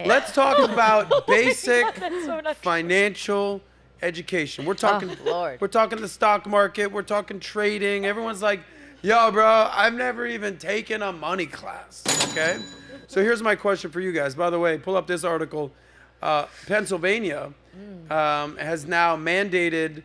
Let's talk about basic financial education. We're talking Lord. We're talking the stock market, we're talking trading. Everyone's like, yo, bro, I've never even taken a money class, okay? So here's my question for you guys. By the way, pull up this article. Pennsylvania has now mandated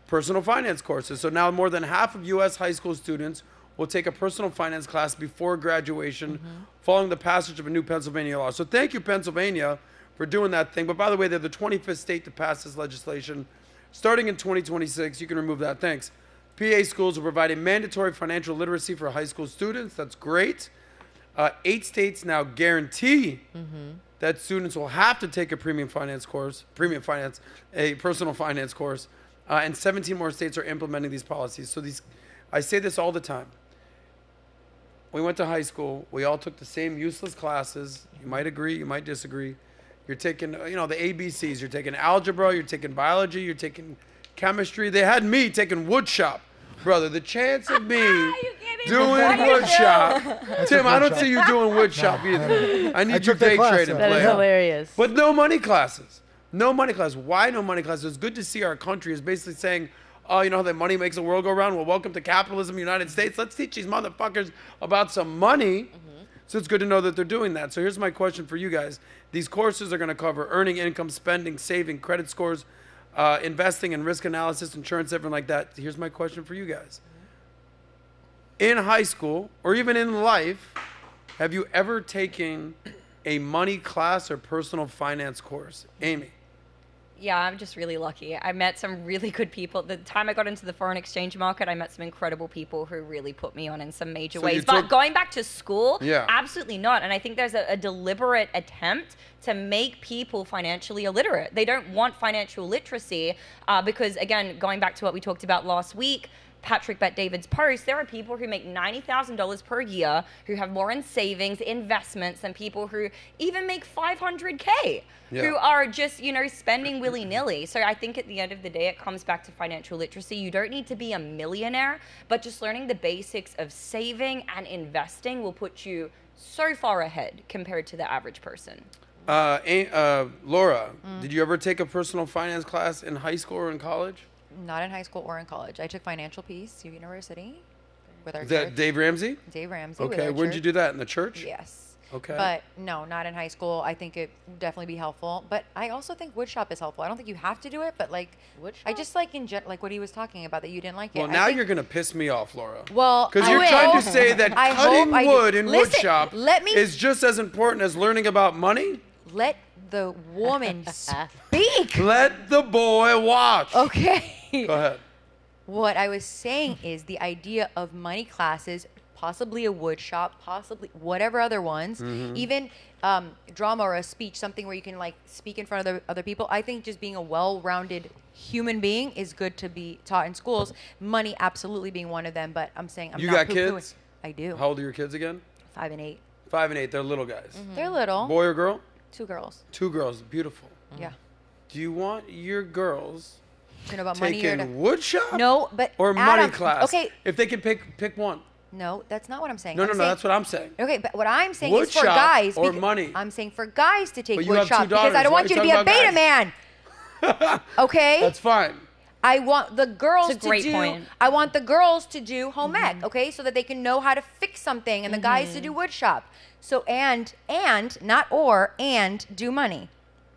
personal finance courses. So now more than half of U.S. high school students will take a personal finance class before graduation following the passage of a new Pennsylvania law. So thank you, Pennsylvania, for doing that thing. But by the way, they're the 25th state to pass this legislation. Starting in 2026, you can remove that. Thanks. PA schools are providing mandatory financial literacy for high school students. That's great. 8 states now guarantee that students will have to take a a personal finance course. And 17 more states are implementing these policies. So I say this all the time. We went to high school. We all took the same useless classes. You might agree, you might disagree. You're taking, the ABCs. You're taking algebra. You're taking biology. You're taking chemistry. They had me taking wood shop. Brother, the chance of me doing wood shop. Tim, I don't see you doing wood shop either. I need you day trading. That is hilarious. But no money classes. No money classes. Why no money classes? It's good to see our country is basically saying, oh, you know how that money makes the world go round? Well, welcome to capitalism, United States. Let's teach these motherfuckers about some money. So it's good to know that they're doing that. So here's my question for you guys. These courses are going to cover earning, income, spending, saving, credit scores, investing and risk analysis, insurance, everything like that. Here's my question for you guys. In high school or even in life, have you ever taken a money class or personal finance course? Amy. Yeah, I'm just really lucky. I met some really good people. The time I got into the foreign exchange market, I met some incredible people who really put me on in some major ways. But going back to school, absolutely not. And I think there's a deliberate attempt to make people financially illiterate. They don't want financial literacy because, again, going back to what we talked about last week, Patrick Bet-David's post, there are people who make $90,000 per year who have more in savings, investments than people who even make $500K, who are just, spending willy-nilly. So I think at the end of the day, it comes back to financial literacy. You don't need to be a millionaire, but just learning the basics of saving and investing will put you so far ahead compared to the average person. Laura, did you ever take a personal finance class in high school or in college? Not in high school or in college. I took Financial Peace University with our Is that church. Dave Ramsey? Dave Ramsey. Okay, when did you do that? In the church? Yes. Okay. But no, not in high school. I think it would definitely be helpful. But I also think woodshop is helpful. I don't think you have to do it, but I just like like what he was talking about that you didn't like it. Well, now you're gonna piss me off, Laura. Well, because you're trying to say that cutting wood in woodshop is just as important as learning about money. Let the woman speak. Let the boy watch. Okay. Go ahead. What I was saying is the idea of money classes, possibly a wood shop, possibly whatever other ones, even drama or a speech, something where you can speak in front of other people. I think just being a well-rounded human being is good to be taught in schools. Money absolutely being one of them, but I'm saying You got kids? I do. How old are your kids again? 5 and 8. 5 and 8. They're little guys. They're little. Boy or girl? 2 girls. 2 girls. Beautiful. Yeah. Do you want your girls to know about money taking wood shop? No, but or Adam, money class? Okay. If they can pick one. No, that's not what I'm saying. No, that's what I'm saying. Okay, but what I'm saying wood is for guys. Or money. I'm saying for guys to take but you wood have shop 2 daughters. because I don't want you to be a beta man. Okay? That's fine. I want the girls That's a great point. I want the girls to do home ec, okay? So that they can know how to fix something and the guys to do wood shop. So and do money.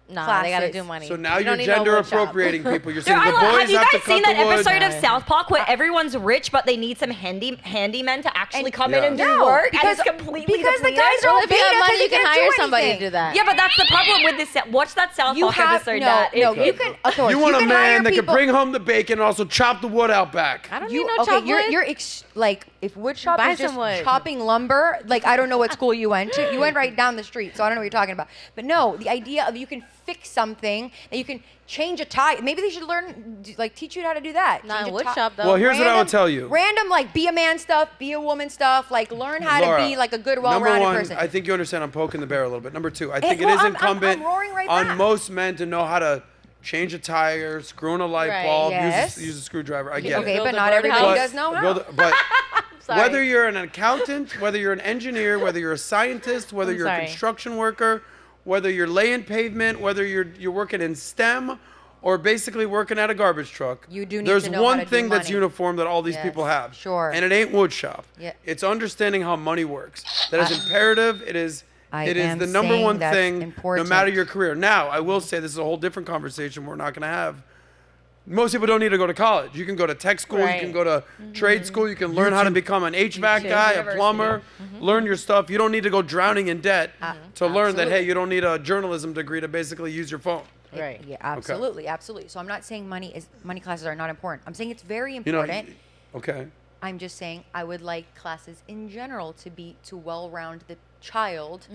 No, classes. they gotta do money. So now you're gender appropriating people. You're saying No, the boys have you have guys to seen cut that the wood. episode of South Park where everyone's rich but they need some handymen to actually come in and do No, work? because- and it's completely because the depleted? guys are Well, if you beta have money, because you they can can't hire do somebody to anything. do that. Yeah, but that's the problem with this. Watch that South Park episode. You You want a can hire man that can people- bring home the bacon and also chop the wood out back. I don't You need no okay? chocolate. You're if wood shop Buy is just some wood. chopping lumber. I don't know what school you went to. You went right down the street, so I don't know what you're talking about. But no, the idea of you can fix something and you can change a tire. Maybe they should learn, teach you how to do that. Not Change in a wood ti- shop though. Well, here's what I would tell you. Random be a man stuff, be a woman stuff. Learn how Laura, to be a good, number well-rounded one, person. I think you understand I'm poking the bear a little bit. Number two, I think it well, is I'm incumbent roaring right on back. most men to know how to change a tire, screw in a light Right. bulb, Yes. use a screwdriver. I get Okay, it. but a not everybody birdhouse. does know how. But Sorry. whether you're an accountant, whether you're an engineer, whether you're a scientist, whether I'm you're a sorry. construction worker, whether you're laying pavement, whether you're working in STEM, or basically working at a garbage truck, you do need there's to know one how to thing do that's money. uniform that all these people have. Sure. And it ain't woodshop. Yeah. It's understanding how money works. That is imperative. It is the number one thing, important. no matter your career. Now, I will say this is a whole different conversation we're not going to have. Most people don't need to go to college. You can go to tech school. You can go to trade school. You can learn how to become an HVAC guy, a plumber, learn your stuff. You don't need to go drowning in debt to learn that, hey, you don't need a journalism degree to basically use your phone. Right. Yeah, absolutely, absolutely. So I'm not saying money classes are not important. I'm saying it's very important. Okay. I'm just saying I would like classes in general to well-round the child,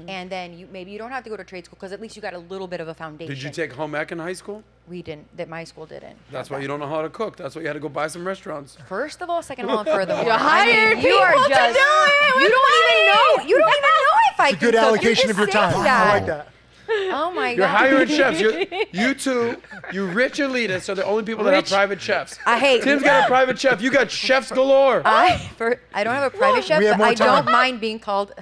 and then maybe you don't have to go to trade school because at least you got a little bit of a foundation. Did you take home ec in high school? We didn't. That my school didn't. That's why you don't know how to cook. That's why you had to go buy some restaurants. First of all, second of all, and furthermore, you hired you are just. You don't even know. You don't even know if I It's a good allocation of your time. I like that. Oh my God. You're hiring chefs. You two, you rich elitists are the only people that have private chefs. I hate. Tim's got a private chef. You got chefs galore. I don't have a private chef, but I don't mind being called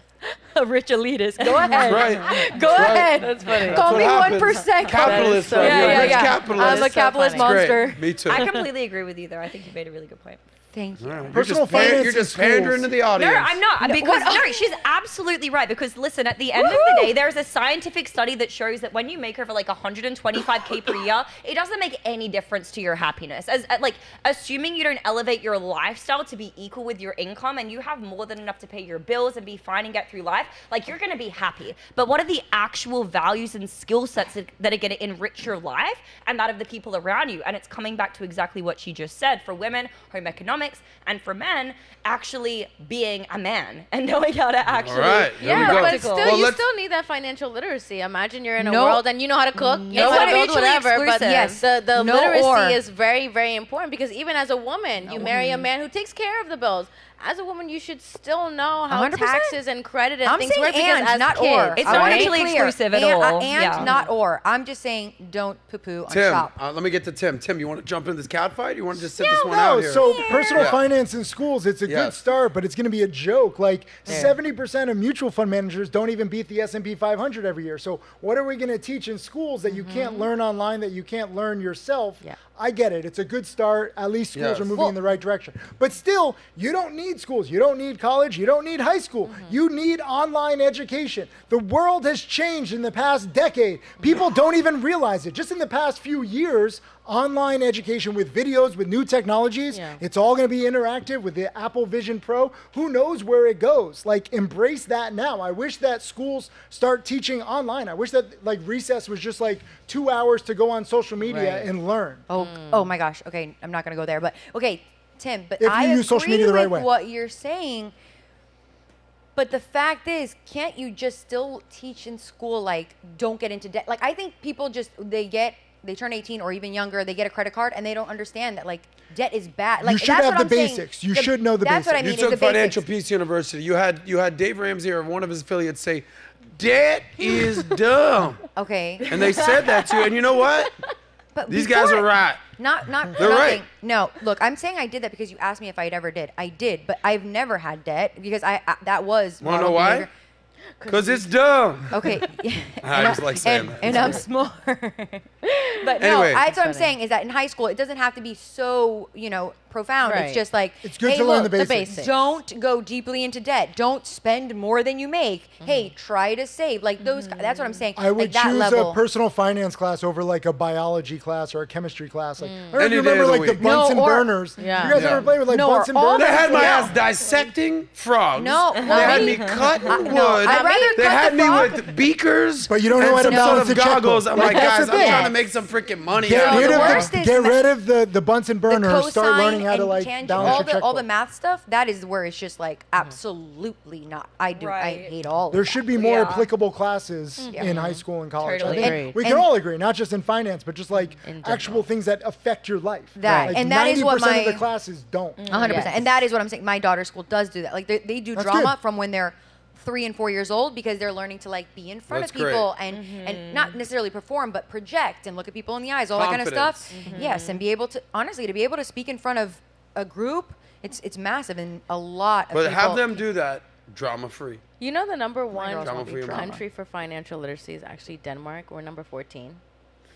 a rich elitist. Go ahead. Right. Go ahead. That's funny. Call me happens. 1%. Capitalist. so- You're a rich yeah. capitalist. I'm a capitalist monster. Great. Me too. I completely agree with you there. I think you made a really good point. Thank you. Personal finance You're just in schools. pandering to the audience. No, I'm not. Because she's absolutely right. Because listen, at the end of the day, there's a scientific study that shows that when you make over like 125K per year, it doesn't make any difference to your happiness. As like assuming you don't elevate your lifestyle to be equal with your income, and you have more than enough to pay your bills and be fine and get through life, like you're gonna be happy. But what are the actual values and skill sets that are gonna enrich your life and that of the people around you? And it's coming back to exactly what she just said. For women, home economics, and for men, actually being a man and knowing how to actually. All right, Yeah, but Practical. still, Well, you let's- still need that financial literacy. Imagine you're in a No. world and you know how to cook, you know It's how not to build mutually whatever. But exclusive. yes, the No literacy or. is very, very important because even as a woman, you marry a man who takes care of the bills. As a woman, you should still know how 100%. taxes and credit and I'm things saying work because and, as not kids, or. It's I not wanna be mutually clear. exclusive at And, all. And Yeah. not or. I'm just saying don't poo-poo on Tim, shop. let me get to Tim. Tim, you want to jump in this cat fight? You want to just sit this one No, out here? so personal Yeah. finance in schools, it's a good Yes. start, but it's going to be a joke. Like 70% of mutual fund managers don't even beat the S&P 500 every year. So what are we going to teach in schools that you can't learn online, that you can't learn yourself? Yeah. I get it. It's a good start. At least schools Yes. are moving in the right direction. But still, you don't need schools. You don't need college. You don't need high school. You need online education. The world has changed in the past decade. People don't even realize it. Just in the past few years, online education with videos, with new technologies, it's all going to be interactive with the Apple Vision Pro. Who knows where it goes? Like, embrace that now. I wish that schools start teaching online. I wish that like recess was just like 2 hours to go on social media and learn. Oh my gosh. Okay, I'm not gonna go there, but okay, Tim. But If you I use social media the agree right with way. what you're saying. But the fact is, can't you just still teach in school like don't get into debt? Like I think people just they turn 18 or even younger, they get a credit card and they don't understand that like debt is bad. Like You should that's have what the I'm saying. basics. You should know the That's what I basics. mean. You is took the Financial basics. Peace University. You had Dave Ramsey or one of his affiliates say, "Debt is dumb," Okay. and they said that to you. And you know what? But These guys before- are right. Not They're nothing. right. No, look, I'm saying I did that because you asked me if I ever did. I did, but I've never had debt because I that was. Want to know model why? behavior. Because it's dumb. Okay. I just like saying that. And I'm smart. But no, Anyway. that's what I'm saying is that in high school, it doesn't have to be so, profound. Right. It's just like, It's good hey, to learn look, the basics. Don't go deeply into debt. Don't spend more than you make. Hey, try to save. Like those, that's what I'm saying. I would like that choose level. a personal finance class over like a biology class or a chemistry class. Like, I don't know if Any you day of remember the like the week. Bunsen No, or- burners. Yeah. You guys Yeah. ever play with like No, or Bunsen all burners? They had my Yeah. ass dissecting frogs. No, they no, had me. me cut wood. no, I'd rather they cut had the me frog. with beakers. But you don't know and how to some sort balance of the checkbook. goggles. I'm Like, like, that's guys, the I'm thing. trying to make some freaking money. Get out of rid it. of worst the is get ma- rid of the Bunsen burners. Start cosine learning how to and like tangent, balance your checkbook. all the math stuff. That is where it's just like absolutely not. I Right. hate all. There of should that. be more Yeah. applicable classes in high school and college. Totally. I think Agreed. we can all agree, not just in finance, but just like In actual general. things that affect your life. That- Like and that is what 90% of my- the classes don't. 100%. Yes. And that is what I'm saying. My daughter's school does do that. Like they do That's drama good. from when they're 3 and 4 years old because they're learning to like be in front That's of people and not necessarily perform, but project and look at people in the eyes, all that kind of stuff. Yes, and be able to honestly to be able to speak in front of a group, it's massive and a lot of But people. have them do that Drama-free. You know the number one Drama-free country for financial literacy is actually Denmark. We're number 14.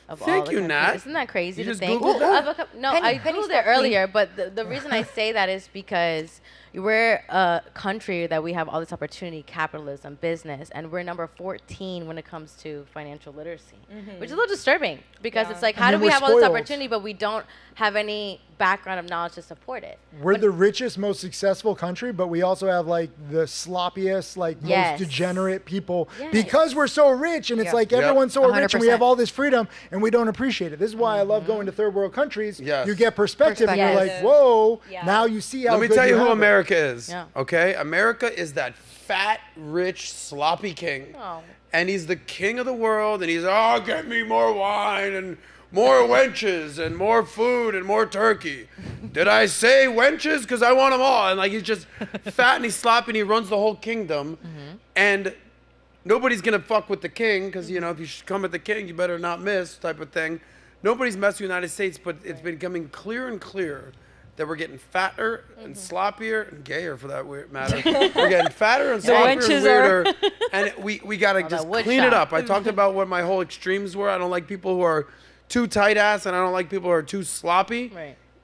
Of all Thank the you, countries. Nat. Isn't that crazy You to just think? Googled that? No, Penny, I Penny, Googled stop it earlier, but the reason I say that is because we're a country that we have all this opportunity, capitalism, business, and we're number 14 when it comes to financial literacy, which is a little disturbing because it's like, how do we have all this opportunity, but we don't have any background of knowledge to support it? We're the richest, most successful country, but we also have like the sloppiest, like most degenerate people because we're so rich, and it's like everyone's so rich and we have all this freedom and we don't appreciate it. This is why I love going to third world countries. You get perspective and you're like, whoa, now you see how Let me tell you who America is. Okay? America is that fat, rich, sloppy king. And he's the king of the world, and he's, oh, get me more wine and more wenches and more food and more turkey. Did I say wenches? Because I want them all. And like, he's just fat and he's sloppy and he runs the whole kingdom. And nobody's going to fuck with the king because, you know, if you come at the king, you better not miss type of thing. Nobody's messed with the United States, but it's becoming clearer and clearer that we're getting fatter and sloppier and gayer for that matter. We're getting fatter and sloppier and weirder. And we got to just clean it up. I talked about what my whole extremes were. I don't like people who are too tight ass, and I don't like people who are too sloppy.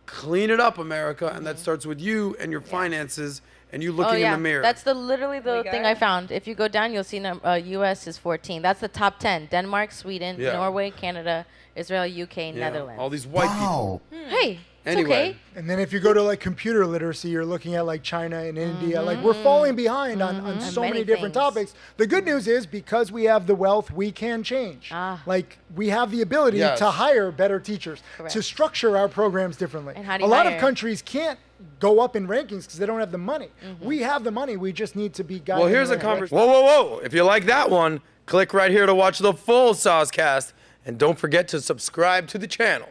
Clean it up, America, and that starts with you and your finances and you looking in the mirror. That's literally the thing I found. If you go down, you'll see U.S. is 14. That's the top 10. Denmark, Sweden, Norway, Canada, Israel, UK, Netherlands. All these white people. Hey, it's Anyway. okay. And then if you go to like computer literacy, you're looking at like China and India. Like we're falling behind on so many different topics. The good news is because we have the wealth, we can change. Like we have the ability to hire better teachers, to structure our programs differently. And how do a you lot hire? of countries can't go up in rankings because they don't have the money. We have the money. We just need to be guided. Well, here's a conversation. Whoa. If you like that one, click right here to watch the full SOSCAST. And don't forget to subscribe to the channel.